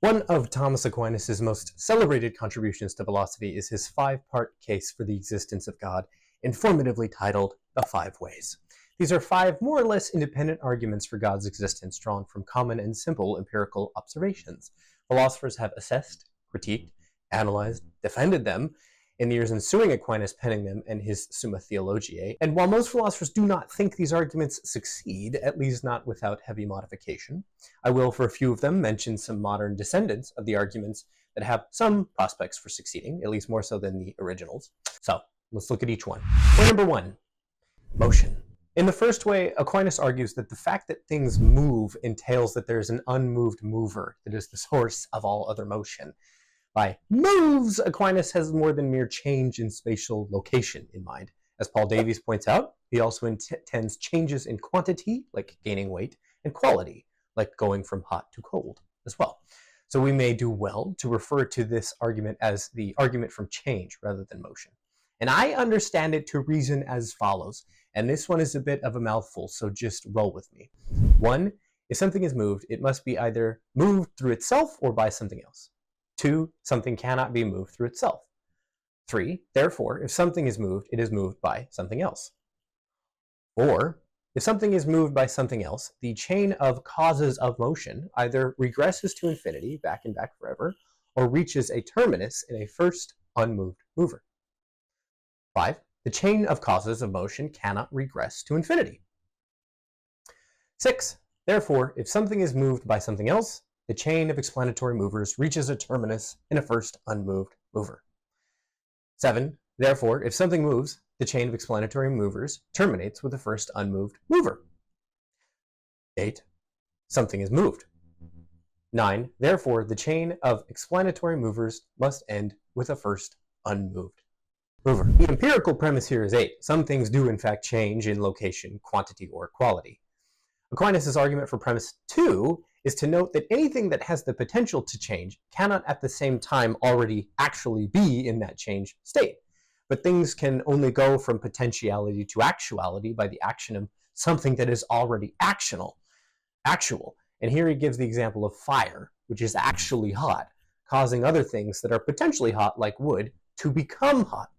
One of Thomas Aquinas' most celebrated contributions to philosophy is his five-part case for the existence of God, informatively titled The Five Ways. These are five more or less independent arguments for God's existence drawn from common and simple empirical observations. Philosophers have assessed, critiqued, analyzed, defended them in the years ensuing Aquinas penning them and his Summa Theologiae. And while most philosophers do not think these arguments succeed, at least not without heavy modification, I will, for a few of them, mention some modern descendants of the arguments that have some prospects for succeeding, at least more so than the originals. So, let's look at each one. Way number one, motion. In the first way, Aquinas argues that the fact that things move entails that there is an unmoved mover that is the source of all other motion. By moves, Aquinas has more than mere change in spatial location in mind. As Paul Davies points out, he also intends changes in quantity, like gaining weight, and quality, like going from hot to cold as well. So we may do well to refer to this argument as the argument from change rather than motion. And I understand it to reason as follows, and this one is a bit of a mouthful, so just roll with me. 1, if something is moved, it must be either moved through itself or by something else. 2, something cannot be moved through itself. 3, therefore, if something is moved, it is moved by something else. 4, if something is moved by something else, the chain of causes of motion either regresses to infinity, back and back forever, or reaches a terminus in a first unmoved mover. 5, the chain of causes of motion cannot regress to infinity. 6, therefore, if something is moved by something else, the chain of explanatory movers reaches a terminus in a first unmoved mover. 7, therefore, if something moves, the chain of explanatory movers terminates with the first unmoved mover. 8, something is moved. 9, therefore, the chain of explanatory movers must end with a first unmoved mover. The empirical premise here is 8. Some things do in fact change in location, quantity, or quality. Aquinas' argument for premise 2 is to note that anything that has the potential to change cannot at the same time already actually be in that changed state. But things can only go from potentiality to actuality by the action of something that is already actual. And here he gives the example of fire, which is actually hot, causing other things that are potentially hot, like wood, to become hot.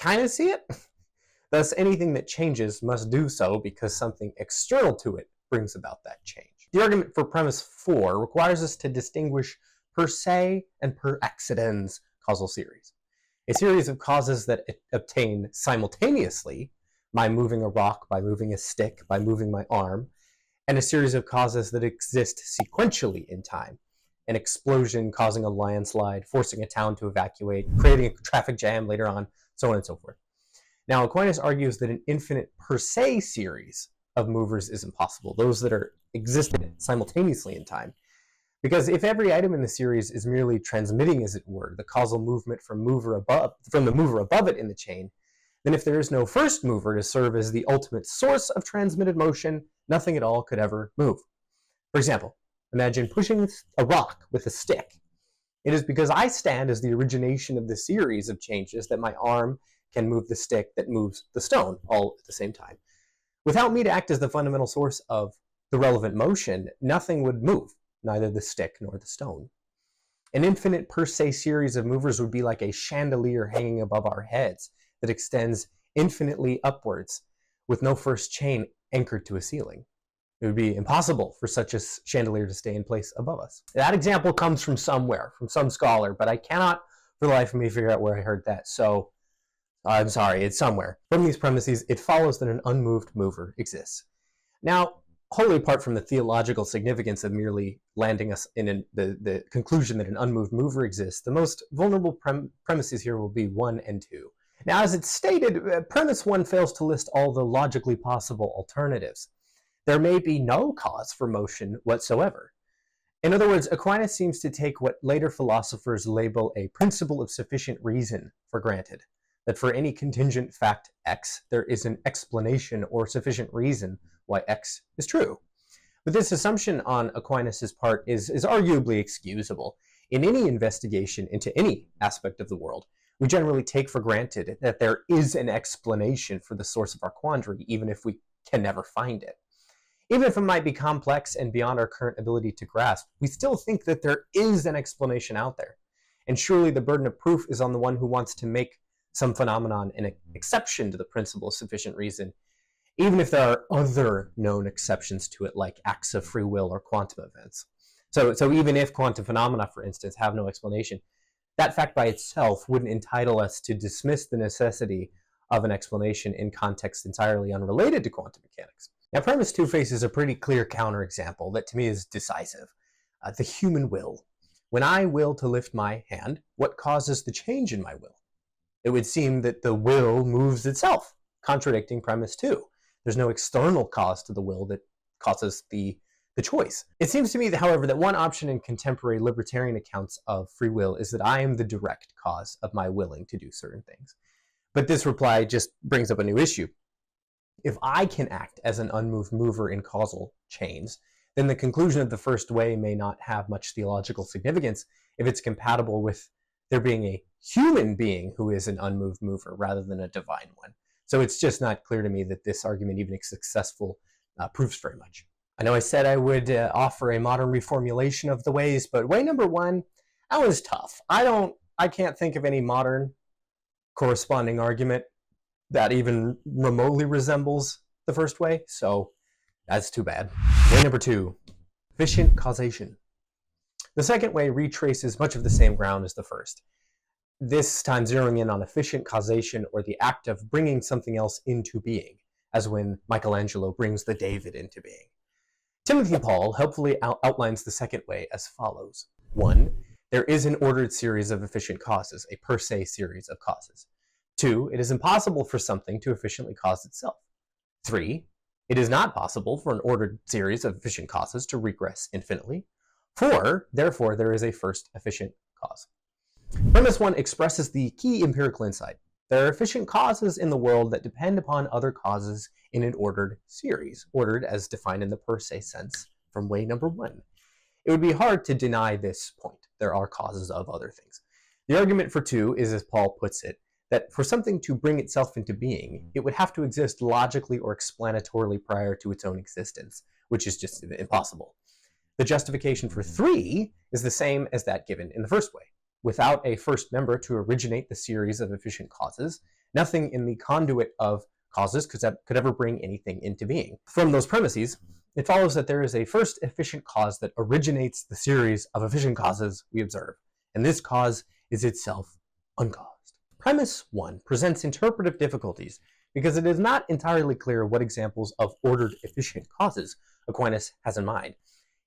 Kind of see it? Thus, anything that changes must do so because something external to it brings about that change. The argument for premise 4 requires us to distinguish per se and per accidens causal series. A series of causes that obtain simultaneously, by moving a rock, by moving a stick, by moving my arm, and a series of causes that exist sequentially in time. An explosion causing a landslide, forcing a town to evacuate, creating a traffic jam later on, so on and so forth. Now, Aquinas argues that an infinite per se series of movers is impossible, those that are existed simultaneously in time. Because if every item in the series is merely transmitting, as it were, the causal movement from the mover above it in the chain, then if there is no first mover to serve as the ultimate source of transmitted motion, nothing at all could ever move. For example, imagine pushing a rock with a stick. It is because I stand as the origination of the series of changes that my arm can move the stick that moves the stone all at the same time. Without me to act as the fundamental source of the relevant motion, nothing would move, neither the stick nor the stone. An infinite per se series of movers would be like a chandelier hanging above our heads that extends infinitely upwards with no first chain anchored to a ceiling. It would be impossible for such a chandelier to stay in place above us. That example comes from somewhere, from some scholar, but I cannot for the life of me figure out where I heard that, so I'm sorry, it's somewhere. From these premises, it follows that an unmoved mover exists. Now, wholly apart from the theological significance of merely landing us in the conclusion that an unmoved mover exists, the most vulnerable premises here will be 1 and 2. Now, as it's stated, premise 1 fails to list all the logically possible alternatives. There may be no cause for motion whatsoever. In other words, Aquinas seems to take what later philosophers label a principle of sufficient reason for granted, that for any contingent fact X, there is an explanation or sufficient reason why X is true. But this assumption on Aquinas' part is arguably excusable. In any investigation into any aspect of the world, we generally take for granted that there is an explanation for the source of our quandary, even if we can never find it. Even if it might be complex and beyond our current ability to grasp, we still think that there is an explanation out there. And surely the burden of proof is on the one who wants to make some phenomenon an exception to the principle of sufficient reason, even if there are other known exceptions to it, like acts of free will or quantum events. So even if quantum phenomena, for instance, have no explanation, that fact by itself wouldn't entitle us to dismiss the necessity of an explanation in context entirely unrelated to quantum mechanics. Now, premise 2 faces a pretty clear counterexample that to me is decisive. The human will. When I will to lift my hand, what causes the change in my will? It would seem that the will moves itself, contradicting premise 2. There's no external cause to the will that causes the choice. It seems to me, however, that one option in contemporary libertarian accounts of free will is that I am the direct cause of my willing to do certain things. But this reply just brings up a new issue. If I can act as an unmoved mover in causal chains, then the conclusion of the first way may not have much theological significance if it's compatible with there being a human being who is an unmoved mover rather than a divine one. So it's just not clear to me that this argument, even if successful, proves very much. I know I said I would offer a modern reformulation of the ways, but way number 1, that was tough. I can't think of any modern corresponding argument that even remotely resembles the first way, so that's too bad. Way number 2, efficient causation. The second way retraces much of the same ground as the first, this time zeroing in on efficient causation, or the act of bringing something else into being, as when Michelangelo brings the David into being. Timothy Paul helpfully outlines the second way as follows. 1, there is an ordered series of efficient causes, a per se series of causes. 2, it is impossible for something to efficiently cause itself. 3, it is not possible for an ordered series of efficient causes to regress infinitely. 4, therefore, there is a first efficient cause. Premise 1 expresses the key empirical insight. There are efficient causes in the world that depend upon other causes in an ordered series, ordered as defined in the per se sense from way number 1. It would be hard to deny this point. There are causes of other things. The argument for 2 is, as Paul puts it, that for something to bring itself into being, it would have to exist logically or explanatorily prior to its own existence, which is just impossible. The justification for 3 is the same as that given in the first way. Without a first member to originate the series of efficient causes, nothing in the conduit of causes could ever bring anything into being. From those premises, it follows that there is a first efficient cause that originates the series of efficient causes we observe, and this cause is itself uncaused. Premise 1 presents interpretive difficulties because it is not entirely clear what examples of ordered efficient causes Aquinas has in mind.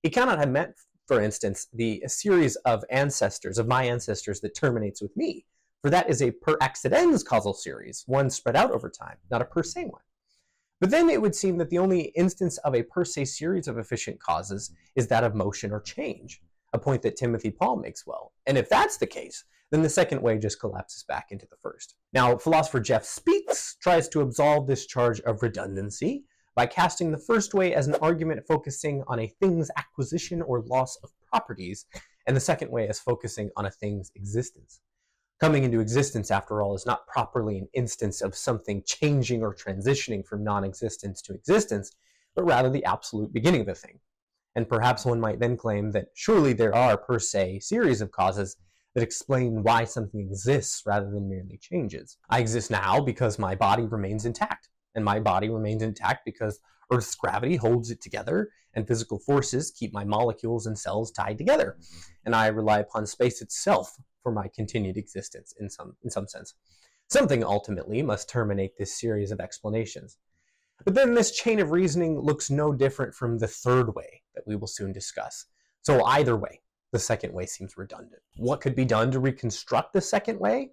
He cannot have meant, for instance, the series of my ancestors that terminates with me, for that is a per accidens causal series, one spread out over time, not a per se one. But then it would seem that the only instance of a per se series of efficient causes is that of motion or change, a point that Timothy Paul makes well. And if that's the case, then the second way just collapses back into the first. Now, philosopher Jeff Speaks tries to absolve this charge of redundancy by casting the first way as an argument focusing on a thing's acquisition or loss of properties, and the second way as focusing on a thing's existence. Coming into existence, after all, is not properly an instance of something changing or transitioning from non-existence to existence, but rather the absolute beginning of a thing. And perhaps one might then claim that surely there are per se series of causes that explain why something exists rather than merely changes. I exist now because my body remains intact. And my body remains intact because Earth's gravity holds it together, and physical forces keep my molecules and cells tied together. And I rely upon space itself for my continued existence in some sense. Something ultimately must terminate this series of explanations. But then this chain of reasoning looks no different from the third way that we will soon discuss. So either way, the second way seems redundant. What could be done to reconstruct the second way?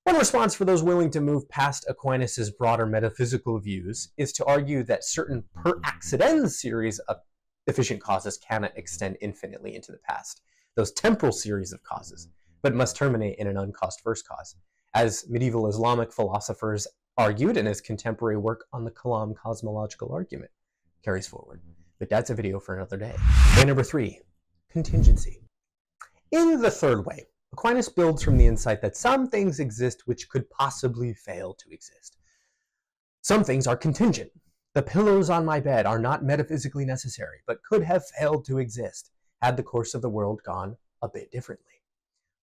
One response for those willing to move past Aquinas' broader metaphysical views is to argue that certain per accidens series of efficient causes cannot extend infinitely into the past, those temporal series of causes, but must terminate in an uncaused first cause, as medieval Islamic philosophers argued and as contemporary work on the Kalam cosmological argument carries forward. But that's a video for another day. Way number 3, contingency. In the third way, Aquinas builds from the insight that some things exist which could possibly fail to exist. Some things are contingent. The pillows on my bed are not metaphysically necessary, but could have failed to exist had the course of the world gone a bit differently.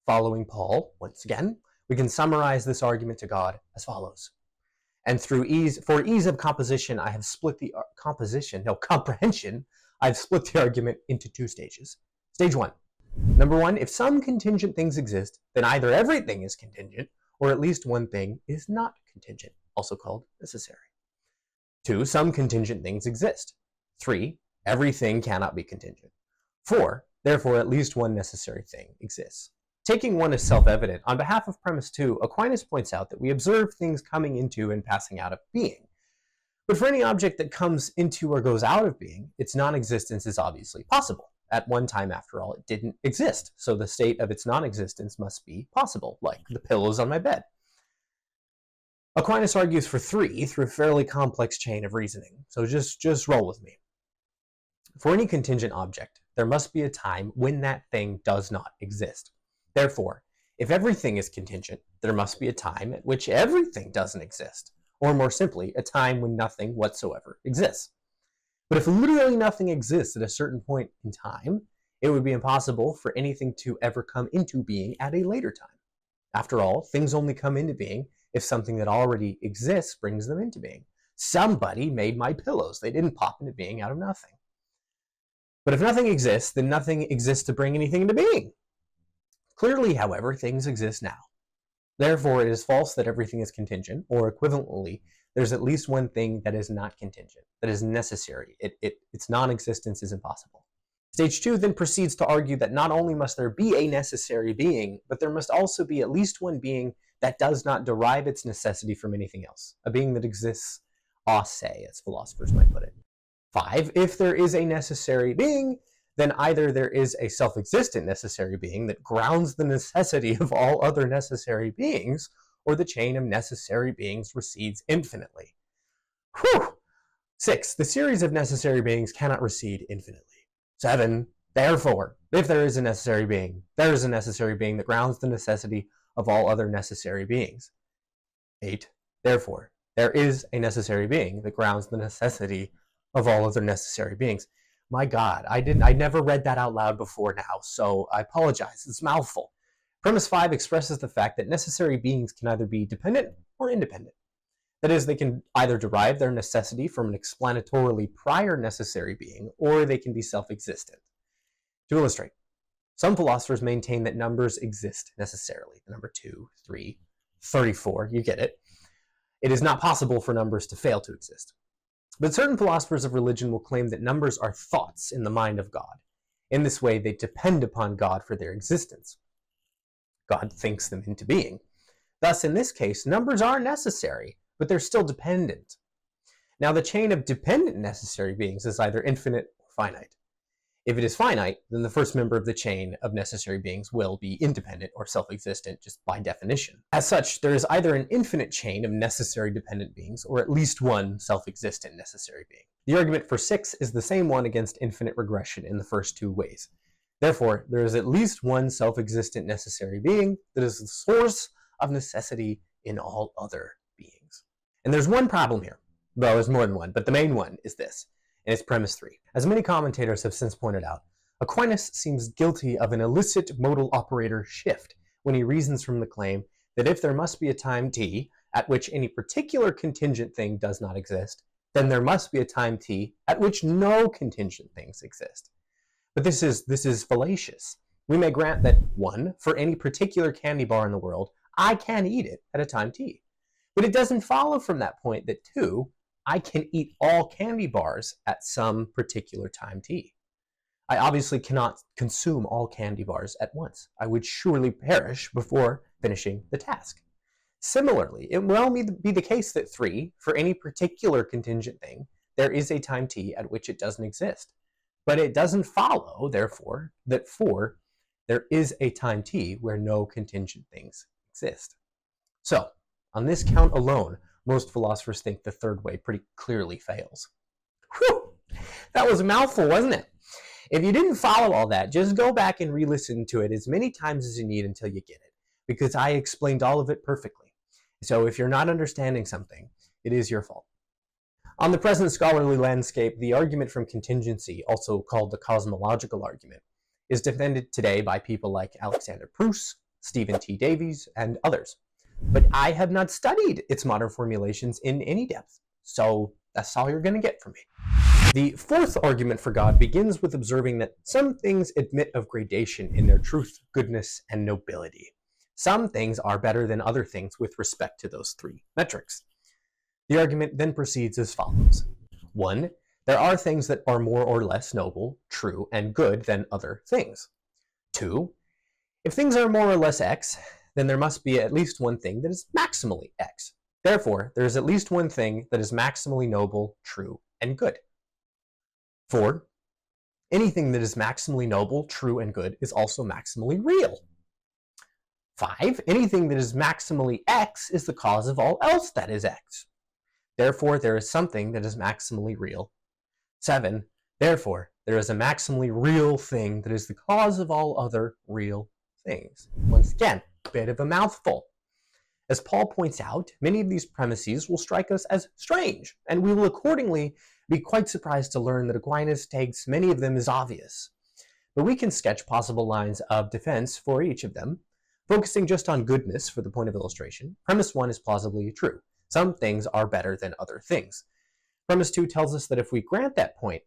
Following Paul, once again, we can summarize this argument to God as follows. And for ease of comprehension, I've split the argument into two stages. Stage one. Number one, if some contingent things exist, then either everything is contingent, or at least one thing is not contingent, also called necessary. 2, some contingent things exist. 3, everything cannot be contingent. 4, therefore at least one necessary thing exists. Taking one as self-evident, on behalf of premise 2, Aquinas points out that we observe things coming into and passing out of being. But for any object that comes into or goes out of being, its non-existence is obviously possible. At one time, after all, it didn't exist, so the state of its non-existence must be possible, like the pillows on my bed. Aquinas argues for 3 through a fairly complex chain of reasoning, so just roll with me. For any contingent object, there must be a time when that thing does not exist. Therefore, if everything is contingent, there must be a time at which everything doesn't exist, or more simply, a time when nothing whatsoever exists. But if literally nothing exists at a certain point in time, it would be impossible for anything to ever come into being at a later time. After all, things only come into being if something that already exists brings them into being. Somebody made my pillows. They didn't pop into being out of nothing. But if nothing exists, then nothing exists to bring anything into being. Clearly, however, things exist now. Therefore, it is false that everything is contingent, or equivalently, there's at least one thing that is not contingent, that is necessary. Its non-existence is impossible. Stage 2 then proceeds to argue that not only must there be a necessary being, but there must also be at least one being that does not derive its necessity from anything else, a being that exists a se, as philosophers might put it. 5, if there is a necessary being, then either there is a self-existent necessary being that grounds the necessity of all other necessary beings, or the chain of necessary beings recedes infinitely. 6, the series of necessary beings cannot recede infinitely. 7, therefore, if there is a necessary being, there is a necessary being that grounds the necessity of all other necessary beings. 8, therefore, there is a necessary being that grounds the necessity of all other necessary beings. My God, I never read that out loud before now, so I apologize. It's a mouthful. Premise 5 expresses the fact that necessary beings can either be dependent or independent. That is, they can either derive their necessity from an explanatorily prior necessary being, or they can be self-existent. To illustrate, some philosophers maintain that numbers exist necessarily. The number 2, 3, 34, you get it. It is not possible for numbers to fail to exist. But certain philosophers of religion will claim that numbers are thoughts in the mind of God. In this way, they depend upon God for their existence. God thinks them into being. Thus, in this case, numbers are necessary, but they're still dependent. Now, the chain of dependent necessary beings is either infinite or finite. If it is finite, then the first member of the chain of necessary beings will be independent or self-existent just by definition. As such, there is either an infinite chain of necessary dependent beings or at least one self-existent necessary being. The argument for 6 is the same one against infinite regression in the first 2 ways. Therefore, there is at least one self-existent necessary being that is the source of necessity in all other beings. And there's one problem here. Well, there's more than one, but the main one is this. And it's premise 3. As many commentators have since pointed out, Aquinas seems guilty of an illicit modal operator shift when he reasons from the claim that if there must be a time t at which any particular contingent thing does not exist, then there must be a time t at which no contingent things exist. But this is fallacious. We may grant that 1, for any particular candy bar in the world, I can eat it at a time t. But it doesn't follow from that point that 2, I can eat all candy bars at some particular time t. I obviously cannot consume all candy bars at once. I would surely perish before finishing the task. Similarly, it will be the case that 3, for any particular contingent thing, there is a time t at which it doesn't exist. But it doesn't follow, therefore, that 4, there is a time t where no contingent things exist. So, on this count alone, most philosophers think the third way pretty clearly fails. Whew! That was a mouthful, wasn't it? If you didn't follow all that, just go back and re-listen to it as many times as you need until you get it, because I explained all of it perfectly. So if you're not understanding something, it is your fault. On the present scholarly landscape, the argument from contingency, also called the cosmological argument, is defended today by people like Alexander Pruss, Stephen T. Davies, and others. But I have not studied its modern formulations in any depth, so that's all you're going to get from me. The fourth argument for God begins with observing that some things admit of gradation in their truth, goodness, and nobility. Some things are better than other things with respect to those three metrics. The argument then proceeds as follows. 1. There are things that are more or less noble, true, and good than other things. 2. If things are more or less X, then there must be at least one thing that is maximally X. Therefore, there is at least one thing that is maximally noble, true, and good. 4. Anything that is maximally noble, true, and good is also maximally real. 5. Anything that is maximally X is the cause of all else that is X. Therefore, there is something that is maximally real. 7. Therefore, there is a maximally real thing that is the cause of all other real things. Once again, a bit of a mouthful. As Paul points out, many of these premises will strike us as strange, and we will accordingly be quite surprised to learn that Aquinas takes many of them as obvious. But we can sketch possible lines of defense for each of them, focusing just on goodness for the point of illustration. Premise 1 is plausibly true. Some things are better than other things. Premise 2 tells us that if we grant that point,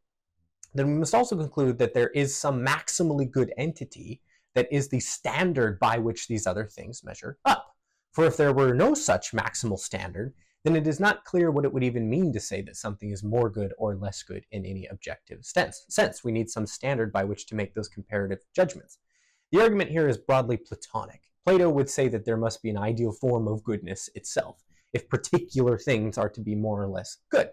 then we must also conclude that there is some maximally good entity that is the standard by which these other things measure up. For if there were no such maximal standard, then it is not clear what it would even mean to say that something is more good or less good in any objective sense. We need some standard by which to make those comparative judgments. The argument here is broadly Platonic. Plato would say that there must be an ideal form of goodness itself, if particular things are to be more or less good.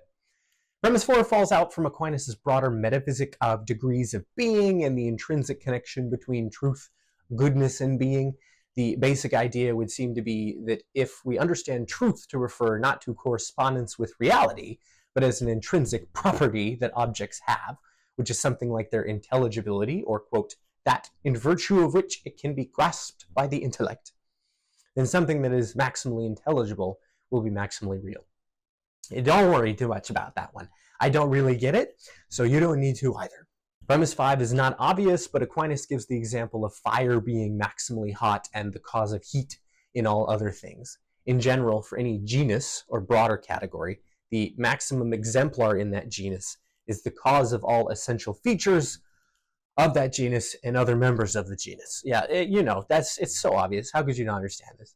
Premise 4 falls out from Aquinas' broader metaphysic of degrees of being and the intrinsic connection between truth, goodness, and being. The basic idea would seem to be that if we understand truth to refer not to correspondence with reality, but as an intrinsic property that objects have, which is something like their intelligibility, or, quote, that in virtue of which it can be grasped by the intellect, then something that is maximally intelligible will be maximally real. Don't worry too much about that one. I don't really get it, so you don't need to either. Premise 5 is not obvious, but Aquinas gives the example of fire being maximally hot and the cause of heat in all other things. In general, for any genus or broader category, the maximum exemplar in that genus is the cause of all essential features of that genus and other members of the genus. Yeah, it's so obvious. How could you not understand this?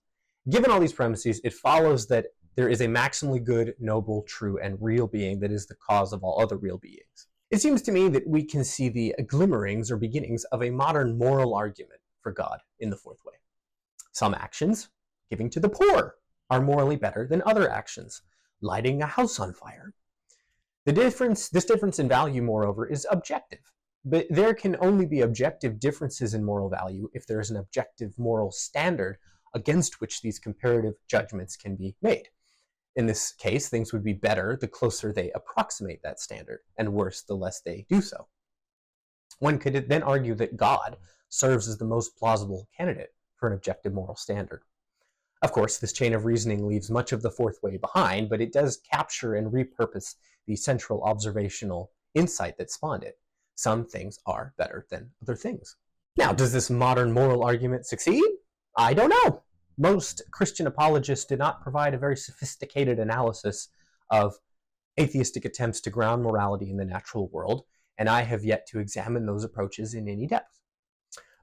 Given all these premises, it follows that there is a maximally good, noble, true, and real being that is the cause of all other real beings. It seems to me that we can see the glimmerings or beginnings of a modern moral argument for God in the fourth way. Some actions, giving to the poor, are morally better than other actions, lighting a house on fire. This difference in value, moreover, is objective. But there can only be objective differences in moral value if there is an objective moral standard against which these comparative judgments can be made. In this case, things would be better the closer they approximate that standard, and worse the less they do so. One could then argue that God serves as the most plausible candidate for an objective moral standard. Of course, this chain of reasoning leaves much of the fourth way behind, but it does capture and repurpose the central observational insight that spawned it. Some things are better than other things. Now, does this modern moral argument succeed? I don't know. Most Christian apologists did not provide a very sophisticated analysis of atheistic attempts to ground morality in the natural world, and I have yet to examine those approaches in any depth.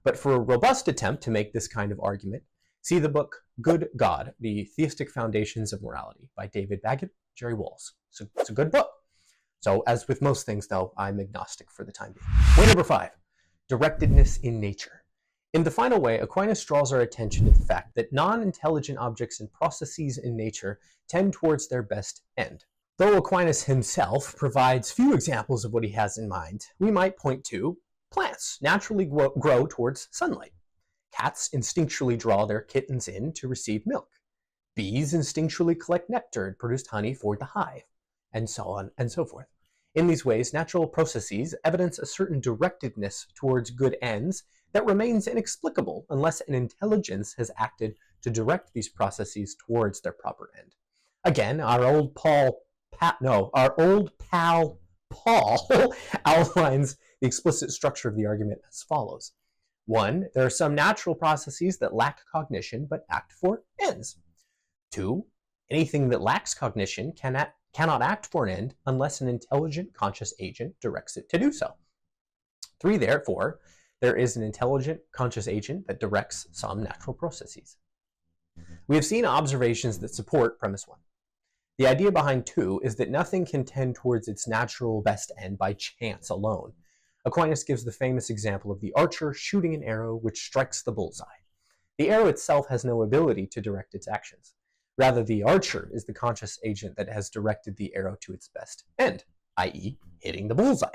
But for a robust attempt to make this kind of argument, see the book Good God, The Theistic Foundations of Morality by David Baggett, Jerry Walls. It's a good book. So, as with most things, though, I'm agnostic for the time being. Way number 5, directedness in nature. In the final way, Aquinas draws our attention to the fact that non-intelligent objects and processes in nature tend towards their best end. Though Aquinas himself provides few examples of what he has in mind, we might point to plants naturally grow towards sunlight. Cats instinctually draw their kittens in to receive milk. Bees instinctually collect nectar and produce honey for the hive, and so on and so forth. In these ways, natural processes evidence a certain directedness towards good ends that remains inexplicable unless an intelligence has acted to direct these processes towards their proper end. Again, our old Paul old pal Paul outlines the explicit structure of the argument as follows. 1, there are some natural processes that lack cognition but act for ends. 2, anything that lacks cognition cannot act for an end unless an intelligent conscious agent directs it to do so. 3, therefore, there is an intelligent conscious agent that directs some natural processes. We have seen observations that support premise 1. The idea behind 2 is that nothing can tend towards its natural best end by chance alone. Aquinas gives the famous example of the archer shooting an arrow which strikes the bullseye. The arrow itself has no ability to direct its actions. Rather, the archer is the conscious agent that has directed the arrow to its best end, i.e., hitting the bullseye.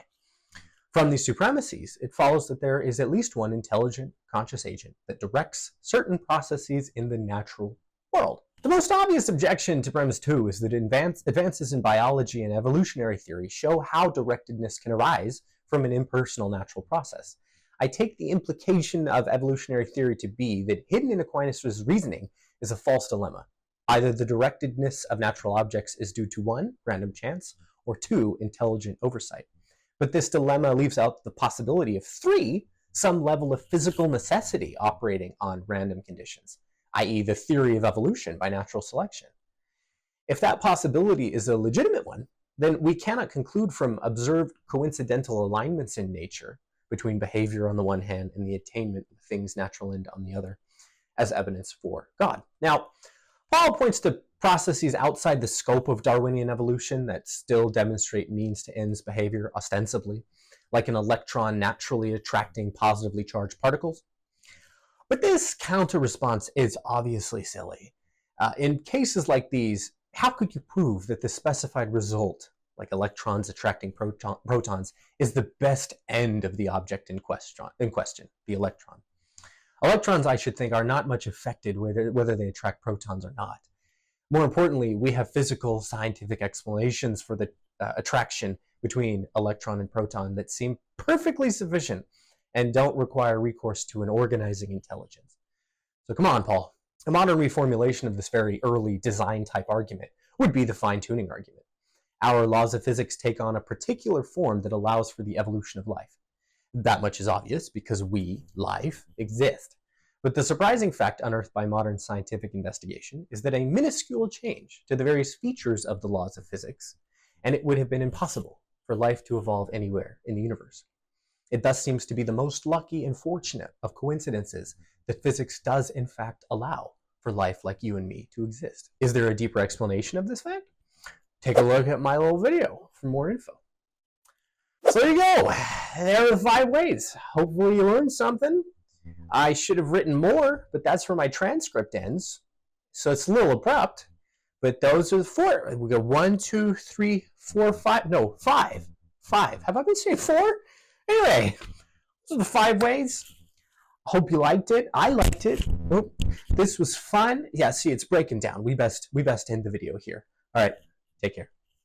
From these supremacies, it follows that there is at least one intelligent conscious agent that directs certain processes in the natural world. The most obvious objection to premise 2 is that advances in biology and evolutionary theory show how directedness can arise from an impersonal natural process. I take the implication of evolutionary theory to be that hidden in Aquinas' reasoning is a false dilemma. Either the directedness of natural objects is due to 1, random chance, or 2, intelligent oversight. But this dilemma leaves out the possibility of 3, some level of physical necessity operating on random conditions, i.e. the theory of evolution by natural selection. If that possibility is a legitimate one, then we cannot conclude from observed coincidental alignments in nature between behavior on the one hand and the attainment of things natural end on the other as evidence for God. Now, Paul points to processes outside the scope of Darwinian evolution that still demonstrate means to ends behavior ostensibly, like an electron naturally attracting positively charged particles. But this counter-response is obviously silly. In cases like these, how could you prove that the specified result, like electrons attracting protons, is the best end of the object in question, the electron? Electrons, I should think, are not much affected whether they attract protons or not. More importantly, we have physical, scientific explanations for the attraction between electron and proton that seem perfectly sufficient and don't require recourse to an organizing intelligence. So come on, Paul. A modern reformulation of this very early design-type argument would be the fine-tuning argument. Our laws of physics take on a particular form that allows for the evolution of life. That much is obvious because we, life, exist. But the surprising fact unearthed by modern scientific investigation is that a minuscule change to the various features of the laws of physics, and it would have been impossible for life to evolve anywhere in the universe. It thus seems to be the most lucky and fortunate of coincidences that physics does in fact allow for life like you and me to exist. Is there a deeper explanation of this fact? Take a look at my little video for more info. So there you go. There are the 5 ways. Hopefully you learned something. I should have written more, but that's where my transcript ends. So it's a little abrupt, but those are the 4. We go 1, 2, 3, 4, 5. No, 5. 5. Have I been saying 4? Anyway, those are the 5 ways. Hope you liked it. I liked it. Oh, this was fun. Yeah, see, it's breaking down. We best end the video here. All right, take care.